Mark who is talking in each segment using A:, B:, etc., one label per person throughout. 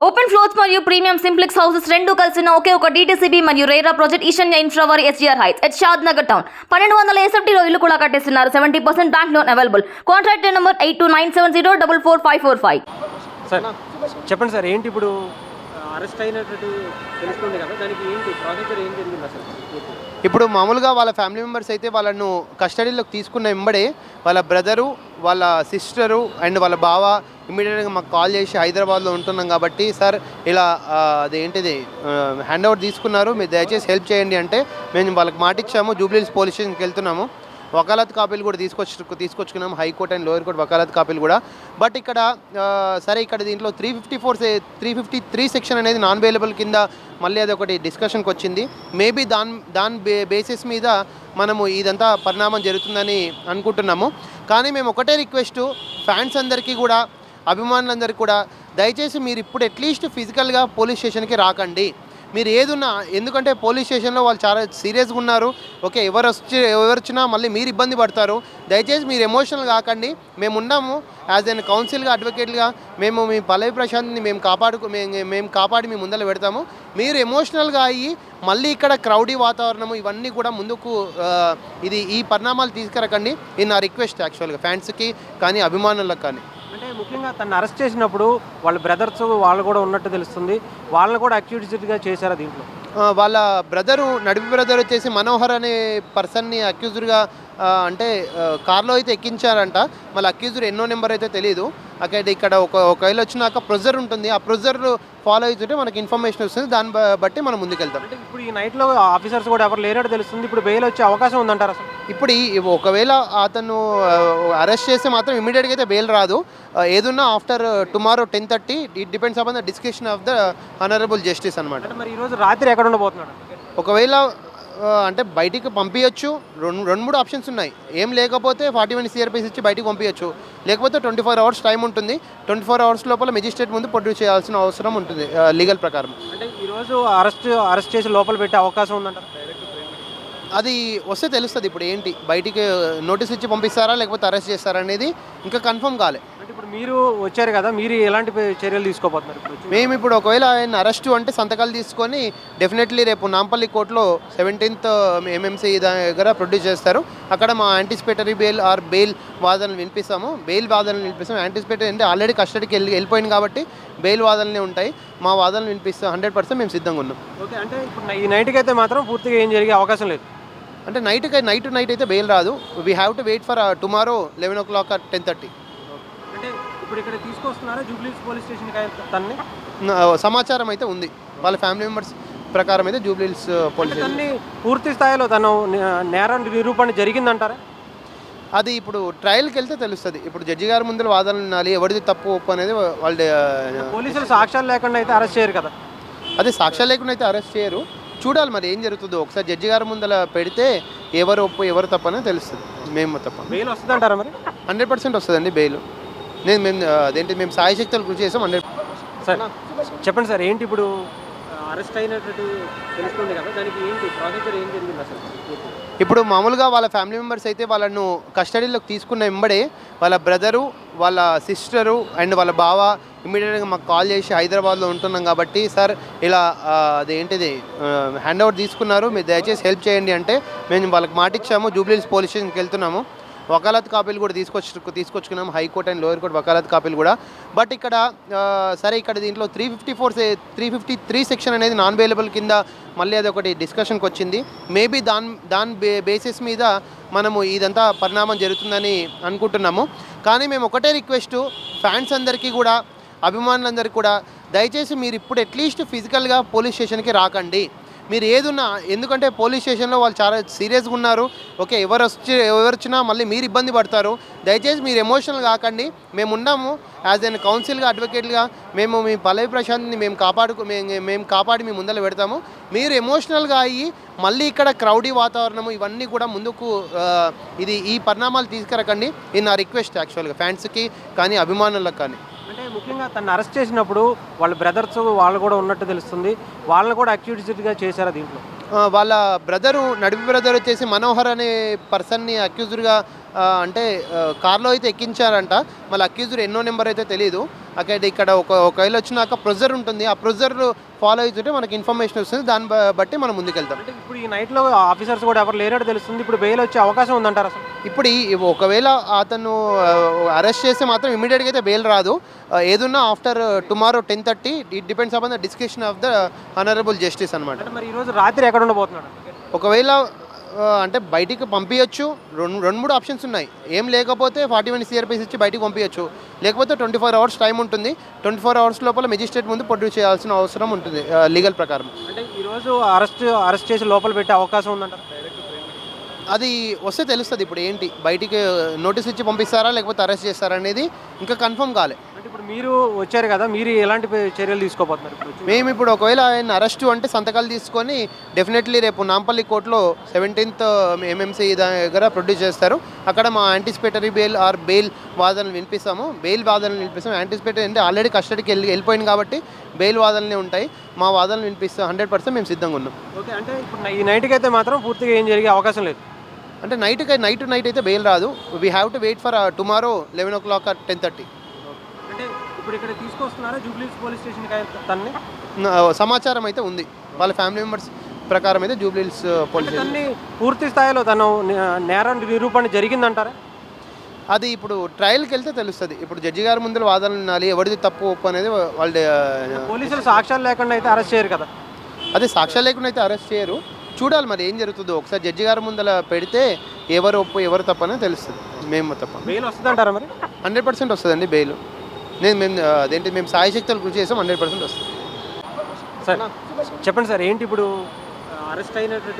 A: Open floors మరియు premium simplex houses రెండు కలిసిన ఒకే ఒక డీటీసీబీ మరియు రేరా ప్రాజెక్ట్ ఈశాన్య ఇన్ఫ్రావారి SGR heights at Shad Nagar town 1200 ఎస్ఎఫ్టీలో ఇల్లు కూడా కట్టేస్తున్నారు. 70% bank loan available. Contract number 8297044545.
B: Sir చెప్పండి సార్, ఏంటి ఇప్పుడు అరెస్ట్ అయినట్టు తెలుస్తుంది కదా, దానికి ఏంటి ప్రాసెసర్ ఏం జరిగింది అసలు?
C: ఇప్పుడు మామూలుగా వాళ్ళ ఫ్యామిలీ మెంబర్స్ అయితే వాళ్ళను కస్టడీలోకి తీసుకున్న వెంబడే వాళ్ళ బ్రదరు, వాళ్ళ సిస్టరు అండ్ వాళ్ళ బావ ఇమ్మీడియట్గా మాకు కాల్ చేసి హైదరాబాద్లో ఉంటున్నాం కాబట్టి సార్ ఇలా అదేంటిది హ్యాండ్ ఓవర్ తీసుకున్నారు, మీరు దయచేసి హెల్ప్ చేయండి అంటే మేము వాళ్ళకి మాట ఇచ్చాము. జూబ్లీహిల్స్ పోలీస్ స్టేషన్కి వెళ్తున్నాము. వకాలత్ కాపీలు కూడా తీసుకొచ్చుకున్నాం, హైకోర్టు అండ్ లోయర్ కోర్టు వకాలత్ కాపీలు కూడా. బట్ ఇక్కడ సరే ఇక్కడ దీంట్లో 353 సెక్షన్ అనేది నాన్ బెయిలబుల్ కింద మళ్ళీ అది ఒకటి డిస్కషన్కి వచ్చింది. మేబీ దాని బేసిస్ మీద మనము ఇదంతా పరిణామం జరుగుతుందని అనుకుంటున్నాము. కానీ మేము ఒకటే రిక్వెస్ట్ ఫ్యాన్స్ అందరికీ కూడా, అభిమానులందరికీ కూడా, దయచేసి మీరు ఇప్పుడు అట్లీస్ట్ ఫిజికల్గా పోలీస్ స్టేషన్కి రాకండి. మీరు ఏదున్నా, ఎందుకంటే పోలీస్ స్టేషన్లో వాళ్ళు చాలా సీరియస్గా ఉన్నారు. ఓకే, ఎవరు వచ్చినా మళ్ళీ మీరు ఇబ్బంది పడతారు. దయచేసి మీరు ఎమోషనల్ కాకండి. మేము ఉన్నాము యాజ్ ఎన్ కౌన్సిల్గా, అడ్వకేట్గా. మేము మీ పల్లవి ప్రశాంత్ని మేము కాపాడి మీ ముందర పెడతాము. మీరు ఎమోషనల్గా అయ్యి మళ్ళీ ఇక్కడ క్రౌడీ వాతావరణము ఇవన్నీ కూడా ముందుకు ఈ పరిణామాలు తీసుకురకండి. ఇది నా రిక్వెస్ట్ యాక్చువల్గా ఫ్యాన్స్కి కానీ అభిమానులకు కానీ.
B: అంటే ముఖ్యంగా తను అరెస్ట్ చేసినప్పుడు వాళ్ళ బ్రదర్స్ వాళ్ళు కూడా ఉన్నట్టు తెలుస్తుంది. వాళ్ళని కూడా అక్యూజ్డ్గా చేశారా దీంట్లో?
C: వాళ్ళ బ్రదరు, నడిపి బ్రదర్ వచ్చేసి మనోహర్ అనే పర్సన్ని అక్యూజ్డ్గా అంటే కార్లో అయితే ఎక్కించారంట. మళ్ళీ అక్యూజ్డ్ ఎన్నో నెంబర్ అయితే తెలియదు. అక్కడ ఇక్కడ ఒకవేళ వచ్చినాక ప్రొజర్ ఉంటుంది, ఆ ప్రొజర్ ఫాలో అవుతుంటే మనకి ఇన్ఫర్మేషన్ వస్తుంది. దాన్ని బట్టి మనం ముందుకెళ్తాం.
B: అంటే ఇప్పుడు ఈ నైట్లో ఆఫీసర్స్ కూడా ఎవరు లేనట్టు తెలుస్తుంది. ఇప్పుడు బెయిల్ వచ్చే అవకాశం ఉందంటారు అసలు?
C: ఇప్పుడు ఒకవేళ అతను అరెస్ట్ చేస్తే మాత్రం ఇమీడియట్గా అయితే బెయిల్ రాదు. ఏదున్నా after tomorrow 10:30 it depends upon the discussion of the honourable justice అనమాట.
B: మరి ఈరోజు రాత్రి ఎక్కడ ఉండబోతున్నాడు?
C: ఒకవేళ అంటే బయటికి పంపించచ్చు. రెండు ఆప్షన్స్ ఉన్నాయి. ఏం లేకపోతే 41 CRPS ఇచ్చి బయటికి పంపించచ్చు, లేకపోతే 24 hours టైం ఉంటుంది. 24 hours లోపల మెజిస్ట్రేట్ ముందు ప్రొడ్యూస్ చేయాల్సిన అవసరం ఉంటుంది లీగల్ ప్రకారం.
B: అంటే ఈరోజు అరెస్ట్ చేసి లోపల పెట్టే అవకాశం ఉందంటారు?
C: అది వస్తే తెలుస్తుంది. ఇప్పుడు ఏంటి బయటికి నోటీస్ ఇచ్చి పంపిస్తారా లేకపోతే అరెస్ట్ చేస్తారా అనేది ఇంకా కన్ఫర్మ్ కాలే.
B: అంటే ఇప్పుడు మీరు వచ్చారు కదా, మీరు ఎలాంటి చర్యలు తీసుకోబోతున్నారు?
C: మేము ఇప్పుడు ఒకవేళ ఆయన అరెస్టు అంటే సంతకాలు తీసుకొని డెఫినెట్లీ రేపు నాంపల్లి కోర్టులో 17th MMC దగ్గర ప్రొడ్యూస్ చేస్తారు. అక్కడ మా యాంటిసిపేటరీ బెయిల్ ఆర్ బెయిల్ వాదనలు వినిపిస్తాము. యాంటిసిపేటరీ అంటే ఆల్రెడీ కస్టడీకి వెళ్ళిపోయింది కాబట్టి బెయిల్ వాదనలే ఉంటాయి. మా వాదనలు వినిపిస్తాం. 100% మేము సిద్ధంగా ఉన్నాం.
B: ఓకే, అంటే ఇప్పుడు ఈ నైట్కి అయితే మాత్రం పూర్తిగా ఏం జరిగే అవకాశం లేదు.
C: అంటే నైట్ అయితే బెయిల్ రాదు. We have to wait for tomorrow 11 o'clock or 10:30.
B: అంటే ఇప్పుడు ఇక్కడ తీసుకొస్తున్నారా జూబ్లీహిల్స్ పోలీస్ స్టేషన్కి తన్ని?
C: సమాచారం అయితే ఉంది. వాళ్ళ ఫ్యామిలీ మెంబర్స్ ప్రకారం అయితే జూబ్లీహిల్స్ పోలీస్
B: తన్ని పూర్తి స్థాయిలో తను నేర నిరూపణ జరిగిందంటారా?
C: అది ఇప్పుడు ట్రయల్కి వెళ్తే తెలుస్తుంది. ఇప్పుడు జడ్జి గారి ముందు వాదనలు వినాలి, ఎవరిది తప్పు ఒప్పు అనేది వాళ్ళ.
B: పోలీసులు సాక్ష్యాలు లేకుండా అయితే అరెస్ట్ చేయరు కదా?
C: అదే సాక్ష్యాలు లేకుండా అయితే అరెస్ట్ చేయరు. చూడాలి మరి ఏం జరుగుతుందో. ఒకసారి జడ్జి గారి ముందర పెడితే ఎవరు ఒప్పు ఎవరు తప్పు అనేది తెలుస్తుంది. మేము తప్ప
B: బెయిల్ వస్తుందంటారా? మరి
C: 100% వస్తుందండి బెయిల్. మేము సాయశక్తులు కృషి చేసాం 100%.
B: సార్ చెప్పండి సార్, ఏంటి ఇప్పుడు అరెస్ట్ అయినట్టు తెలుస్తుంది కదా, దానికి ఏంటి ప్రాసెసర్ ఏం జరిగింది అసలు?
C: ఇప్పుడు మామూలుగా వాళ్ళ ఫ్యామిలీ మెంబర్స్ అయితే వాళ్ళను కస్టడీలోకి తీసుకున్న వెంబడే వాళ్ళ బ్రదరు, వాళ్ళ సిస్టరు అండ్ వాళ్ళ బావ ఇమ్మీడియట్గా మాకు కాల్ చేసి హైదరాబాద్లో ఉంటున్నాం కాబట్టి సార్ ఇలా అదేంటిది హ్యాండ్ ఓవర్ తీసుకున్నారు, మీరు దయచేసి హెల్ప్ చేయండి అంటే మేము వాళ్ళకి మాట ఇచ్చాము. జూబ్లీహిల్స్ పోలీస్ స్టేషన్కి వెళ్తున్నాము. వకాలత్ కాపీలు కూడా తీసుకొచ్చుకున్నాం, హైకోర్టు అండ్ లోయర్ కోర్టు వకాలత్ కాపీలు కూడా. బట్ ఇక్కడ సరే ఇక్కడ దీంట్లో 353 సెక్షన్ అనేది నాన్ బెయిలబుల్ కింద మళ్ళీ అది ఒకటి డిస్కషన్కి వచ్చింది. మేబీ దాని బేసిస్ మీద మనము ఇదంతా పరిణామం జరుగుతుందని అనుకుంటున్నాము. కానీ మేము ఒకటే రిక్వెస్ట్ ఫ్యాన్స్ అందరికీ కూడా, అభిమానులందరికీ కూడా, దయచేసి మీరు ఇప్పుడు అట్లీస్ట్ ఫిజికల్గా పోలీస్ స్టేషన్కి రాకండి. మీరు ఏదున్నా, ఎందుకంటే పోలీస్ స్టేషన్లో వాళ్ళు చాలా సీరియస్గా ఉన్నారు. ఓకే, ఎవరు వచ్చినా మళ్ళీ మీరు ఇబ్బంది పడతారు. దయచేసి మీరు ఎమోషనల్ కాకండి. మేము ఉన్నాము యాజ్ ఎన్ కౌన్సిల్గా, అడ్వకేట్గా. మేము మీ పల్లవి ప్రశాంత్ని మేము కాపాడి మీ ముందర పెడతాము. మీరు ఎమోషనల్గా అయ్యి మళ్ళీ ఇక్కడ క్రౌడీ వాతావరణము ఇవన్నీ కూడా ముందుకు ఈ పరిణామాలు తీసుకురకండి. ఇది నా రిక్వెస్ట్ యాక్చువల్గా ఫ్యాన్స్కి కానీ అభిమానులకు కానీ.
B: అంటే ముఖ్యంగా తను అరెస్ట్ చేసినప్పుడు వాళ్ళ బ్రదర్స్ వాళ్ళు కూడా ఉన్నట్టు తెలుస్తుంది. వాళ్ళని కూడా అక్యూజ్డ్గా చేశారా దీంట్లో?
C: వాళ్ళ బ్రదరు, నడిపి బ్రదర్ వచ్చేసి మనోహర్ అనే పర్సన్ని అక్యూజ్డ్గా అంటే కార్లో అయితే ఎక్కించారంట. మళ్ళీ అక్యూజర్ ఎన్నో నెంబర్ అయితే తెలియదు. అక్కడ ఇక్కడ ఒకవేళ వచ్చినాక ప్రొజర్ ఉంటుంది, ఆ ప్రొజర్ ఫాలో అవుతుంటే మనకి ఇన్ఫర్మేషన్ వస్తుంది. దాన్ని బట్టి మనం ముందుకెళ్తాం.
B: అంటే ఇప్పుడు ఈ నైట్లో ఆఫీసర్స్ కూడా ఎవరు లేనట్టు తెలుస్తుంది. ఇప్పుడు బెయిల్ వచ్చే అవకాశం ఉందంటారు అసలు?
C: ఇప్పుడు ఒకవేళ అతను అరెస్ట్ చేస్తే మాత్రం ఇమీడియట్గా అయితే బెయిల్ రాదు. ఏదున్నా after tomorrow 10:30 it depends upon the discussion of the honourable justice అనమాట.
B: అంటే మరి ఈరోజు రాత్రి ఎక్కడ ఉండబోతున్నాడు?
C: ఒకవేళ అంటే బయటికి పంపించచ్చు. రెండు మూడు ఆప్షన్స్ ఉన్నాయి. ఏం లేకపోతే 41 CRPS ఇచ్చి బయటికి పంపించచ్చు. లేకపోతే 24 hours టైం ఉంటుంది. 24 hours లోపల మెజిస్ట్రేట్ ముందు ప్రొడ్యూస్ చేయాల్సిన అవసరం ఉంటుంది లీగల్ ప్రకారం.
B: అంటే ఈరోజు అరెస్ట్ చేసి లోపల పెట్టే అవకాశం ఉందంటారు?
C: అది వస్తే తెలుస్తుంది. ఇప్పుడు ఏంటి బయటికి నోటీస్ ఇచ్చి పంపిస్తారా లేకపోతే అరెస్ట్ చేస్తారా అనేది ఇంకా కన్ఫర్మ్ కాలే.
B: అంటే ఇప్పుడు మీరు వచ్చారు కదా, మీరు ఎలాంటి చర్యలు తీసుకోబోతున్నారు?
C: మేము ఇప్పుడు ఒకవేళ ఆయన అరెస్టు అంటే సంతకాలు తీసుకొని డెఫినెట్లీ రేపు నాంపల్లి కోర్టులో 17th MMC దగ్గర ప్రొడ్యూస్ చేస్తారు. అక్కడ మా యాంటిసిపేటరీ బెయిల్ ఆర్ బెయిల్ వాదనలు వినిపిస్తాము. యాంటిసిపేటరీ అంటే ఆల్రెడీ కస్టడీకి వెళ్ళిపోయింది కాబట్టి బెయిల్ వాదనలే ఉంటాయి. మా వాదనలు వినిపిస్తాం. 100% మేము సిద్ధంగా ఉన్నాం.
B: ఓకే. అంటే ఇప్పుడు ఈ నైట్కి అయితే మాత్రం పూర్తిగా ఏం జరిగే అవకాశం లేదు.
C: అంటే నైట్ అయితే బెయిల్ రాదు. We have to wait for tomorrow 11 o'clock at 10:30.
B: అంటే ఇప్పుడు ఇక్కడ తీసుకొస్తున్నారా జూబ్లీహిల్స్ పోలీస్ స్టేషన్కి తన్ని?
C: సమాచారం అయితే ఉంది. వాళ్ళ ఫ్యామిలీ మెంబర్స్ ప్రకారం అయితే జూబ్లీహిల్స్ పోలీస్
B: తన్ని పూర్తి స్థాయిలో తను నేరం నిరూపణ జరిగిందంటారా?
C: అది ఇప్పుడు ట్రయల్కి వెళ్తే తెలుస్తుంది. ఇప్పుడు జడ్జి గారి ముందు వాదనలు వినాలి. ఎవరిది తప్పు ఒప్పు అనేది వాళ్ళు
B: పోలీసులు సాక్ష్యాలు లేకుండా అయితే అరెస్ట్ చేయరు కదా.
C: అదే సాక్ష్యాలు లేకుండా అయితే అరెస్ట్ చేయరు. చూడాలి మరి ఏం జరుగుతుందో. ఒకసారి జడ్జి గారి ముందర పెడితే ఎవరు ఒప్పు ఎవరు తప్పు అనేది తెలుస్తుంది. మేము తప్ప
B: బెయిల్ వస్తుందంటారా మరి?
C: 100% వస్తుందండి బెయిల్. మేము సాయశక్తులు కృషి చేసాం. 100% వస్తుంది.
B: సార్ చెప్పండి సార్, ఏంటి ఇప్పుడు అరెస్ట్ అయినట్టు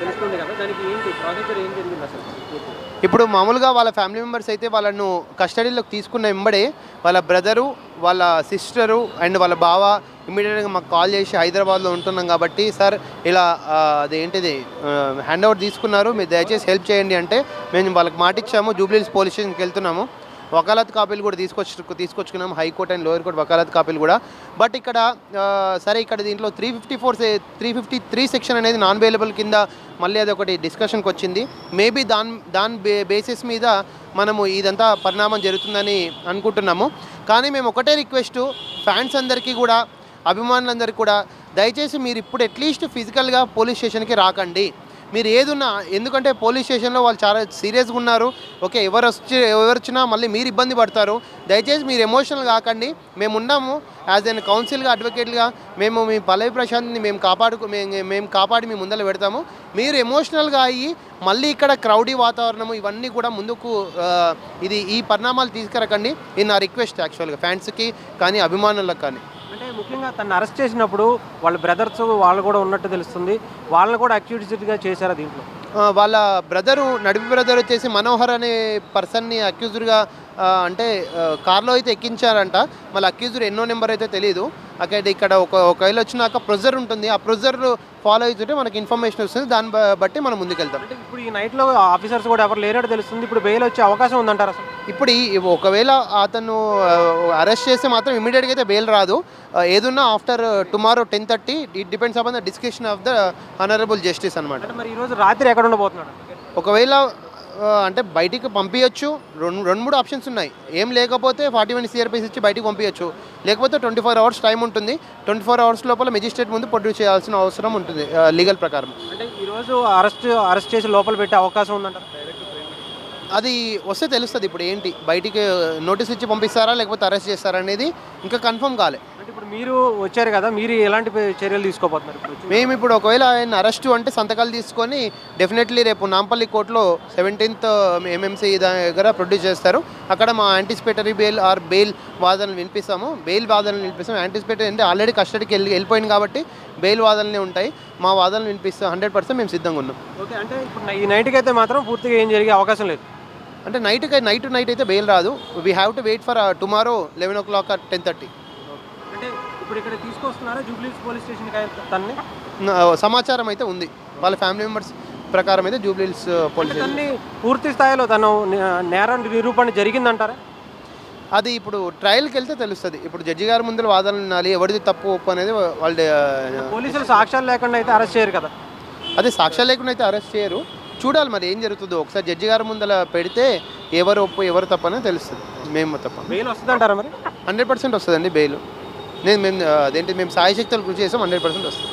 B: తెలుస్తుంది కదా, దానికి ఏంటి ప్రాసెసర్ ఏం జరిగింది అసలు?
C: ఇప్పుడు మామూలుగా వాళ్ళ ఫ్యామిలీ మెంబర్స్ అయితే వాళ్ళను కస్టడీలోకి తీసుకున్న వెంబడే వాళ్ళ బ్రదరు, వాళ్ళ సిస్టరు అండ్ వాళ్ళ బావ ఇమీడియట్గా మాకు కాల్ చేసి హైదరాబాద్లో ఉంటున్నాం కాబట్టి సార్ ఇలా అదేంటిది హ్యాండ్ ఓవర్ తీసుకున్నారు, మీరు దయచేసి హెల్ప్ చేయండి అంటే మేము వాళ్ళకి మాట ఇచ్చాము. జూబ్లీహిల్స్ పోలీస్ స్టేషన్కి వెళ్తున్నాము. వకాలత్ కాపీలు కూడా తీసుకొచ్చుకున్నాం. హైకోర్టు అండ్ లోయర్ కోర్టు వకాలత్ కాపీలు కూడా. బట్ ఇక్కడ సరే ఇక్కడ దీంట్లో 353 సెక్షన్ అనేది నాన్ బెయిలబుల్ కింద మళ్ళీ అది ఒకటి డిస్కషన్కి వచ్చింది. మేబీ దాని బేసిస్ మీద మనము ఇదంతా పరిణామం జరుగుతుందని అనుకుంటున్నాము. కానీ మేము ఒకటే రిక్వెస్ట్ ఫ్యాన్స్ అందరికీ కూడా, అభిమానులందరికీ కూడా, దయచేసి మీరు ఇప్పుడు అట్లీస్ట్ ఫిజికల్గా పోలీస్ స్టేషన్కి రాకండి. మీరు ఏదున్నా, ఎందుకంటే పోలీస్ స్టేషన్లో వాళ్ళు చాలా సీరియస్గా ఉన్నారు. ఓకే, ఎవరు వచ్చినా మళ్ళీ మీరు ఇబ్బంది పడతారు. దయచేసి మీరు ఎమోషనల్ కాకండి. మేము ఉన్నాము యాజ్ ఎన్ కౌన్సిల్గా, అడ్వకేట్గా. మేము మీ పల్లవి ప్రశాంత్ని మేము కాపాడి మీ ముందర పెడతాము. మీరు ఎమోషనల్గా అయ్యి మళ్ళీ ఇక్కడ క్రౌడీ వాతావరణము ఇవన్నీ కూడా ముందుకు ఈ పరిణామాలు తీసుకురకండి. ఇది నా రిక్వెస్ట్ యాక్చువల్గా ఫ్యాన్స్కి కానీ అభిమానులకు కానీ.
B: అంటే ముఖ్యంగా తను అరెస్ట్ చేసినప్పుడు వాళ్ళ బ్రదర్స్ వాళ్ళు కూడా ఉన్నట్టు తెలుస్తుంది. వాళ్ళని కూడా అక్యూజ్డ్గా చేశారా దీంట్లో?
C: వాళ్ళ నడిపి బ్రదర్ వచ్చేసి మనోహర్ అనే పర్సన్ని అక్యూజర్గా అంటే కార్లో అయితే ఎక్కించారంట. మళ్ళీ అక్యూజర్ ఎన్నో నెంబర్ అయితే తెలియదు. అక్కడ ఇక్కడ ఒకవేళ వచ్చినాక ప్రొజర్ ఉంటుంది, ఆ ప్రొజర్ ఫాలో అవుతుంటే మనకి ఇన్ఫర్మేషన్ వస్తుంది. దాన్ని బట్టి మనం ముందుకెళ్తాం.
B: అంటే ఇప్పుడు ఈ నైట్లో ఆఫీసర్స్ కూడా ఎవరు లేనట్టు తెలుస్తుంది. ఇప్పుడు బెయిల్ వచ్చే అవకాశం ఉందంటారు అసలు?
C: ఇప్పుడు ఒకవేళ అతను అరెస్ట్ చేస్తే మాత్రం ఇమీడియట్గా అయితే బెయిల్ రాదు. ఏదున్నా after tomorrow 10:30 it depends upon the discussion of the honourable justice అనమాట.
B: అంటే మరి ఈరోజు రాత్రి ఎక్కడ ఉండబోతున్నాడు?
C: ఒకవేళ అంటే బయటికి పంపించచ్చు. రెండు మూడు ఆప్షన్స్ ఉన్నాయి. ఏం లేకపోతే 41 CRPS ఇచ్చి బయటికి పంపించచ్చు. లేకపోతే 24 hours టైం ఉంటుంది. 24 hours లోపల మెజిస్ట్రేట్ ముందు ప్రొడ్యూస్ చేయాల్సిన అవసరం ఉంటుంది లీగల్ ప్రకారం.
B: అంటే ఈరోజు అరెస్ట్ చేసి లోపల పెట్టే అవకాశం ఉందంటారు?
C: అది వస్తే తెలుస్తుంది. ఇప్పుడు ఏంటి బయటికి నోటీస్ ఇచ్చి పంపిస్తారా లేకపోతే అరెస్ట్ చేస్తారా అనేది ఇంకా కన్ఫర్మ్ కాలే.
B: అంటే ఇప్పుడు మీరు వచ్చారు కదా, మీరు ఎలాంటి చర్యలు తీసుకోబోతున్నారు?
C: మేము ఇప్పుడు ఒకవేళ ఆయన అరెస్టు అంటే సంతకాలు తీసుకొని డెఫినెట్లీ రేపు నాంపల్లి కోర్టులో 17th MMC దగ్గర ప్రొడ్యూస్ చేస్తారు. అక్కడ మా యాంటిసిపేటరీ బెయిల్ ఆర్ బెయిల్ వాదనలు వినిపిస్తాము. యాంటిసిపేటరీ అంటే ఆల్రెడీ కస్టడీకి వెళ్ళిపోయింది కాబట్టి బెయిల్ వాదనలే ఉంటాయి. మా వాదనలు వినిపిస్తాం. 100% మేము సిద్ధంగా ఉన్నాం. ఓకే.
B: అంటే ఇప్పుడు ఈ నైట్కి అయితే మాత్రం పూర్తిగా ఏం జరిగే అవకాశం లేదు.
C: అంటే నైట్ అయితే బెయిల్ రాదు. We have to wait for tomorrow 11 o'clock at 10:30.
B: అంటే ఇప్పుడు ఇక్కడ తీసుకొస్తున్నారా జూబ్లీహిల్స్ పోలీస్ స్టేషన్కి తన్ని?
C: సమాచారం అయితే ఉంది. వాళ్ళ ఫ్యామిలీ మెంబర్స్ ప్రకారం అయితే జూబ్లీహిల్స్ పోలీస్
B: తన్ని పూర్తి స్థాయిలో తను నేరం నిరూపణ జరిగిందంటారా?
C: అది ఇప్పుడు ట్రయల్కి వెళ్తే తెలుస్తుంది. ఇప్పుడు జడ్జి గారి ముందర వాదనలు వినాలి. ఎవరిది తప్పు ఒప్పు అనేది వాళ్ళు
B: పోలీసులు సాక్ష్యాలు లేకుండా అయితే అరెస్ట్ చేయరు కదా.
C: అదే సాక్ష్యాలు లేకుండా అయితే అరెస్ట్ చేయరు. చూడాలి మరి ఏం జరుగుతుందో. ఒకసారి జడ్జి గారి ముందర పెడితే ఎవరు ఒప్పు ఎవరు తప్పనో తెలుస్తుంది. మేము తప్ప
B: బెయిల్ వస్తుందంటారా మరి?
C: 100% వస్తుందండి బెయిల్. మేము సాయశక్తులు కృషి చేసాం, 100% వస్తుంది.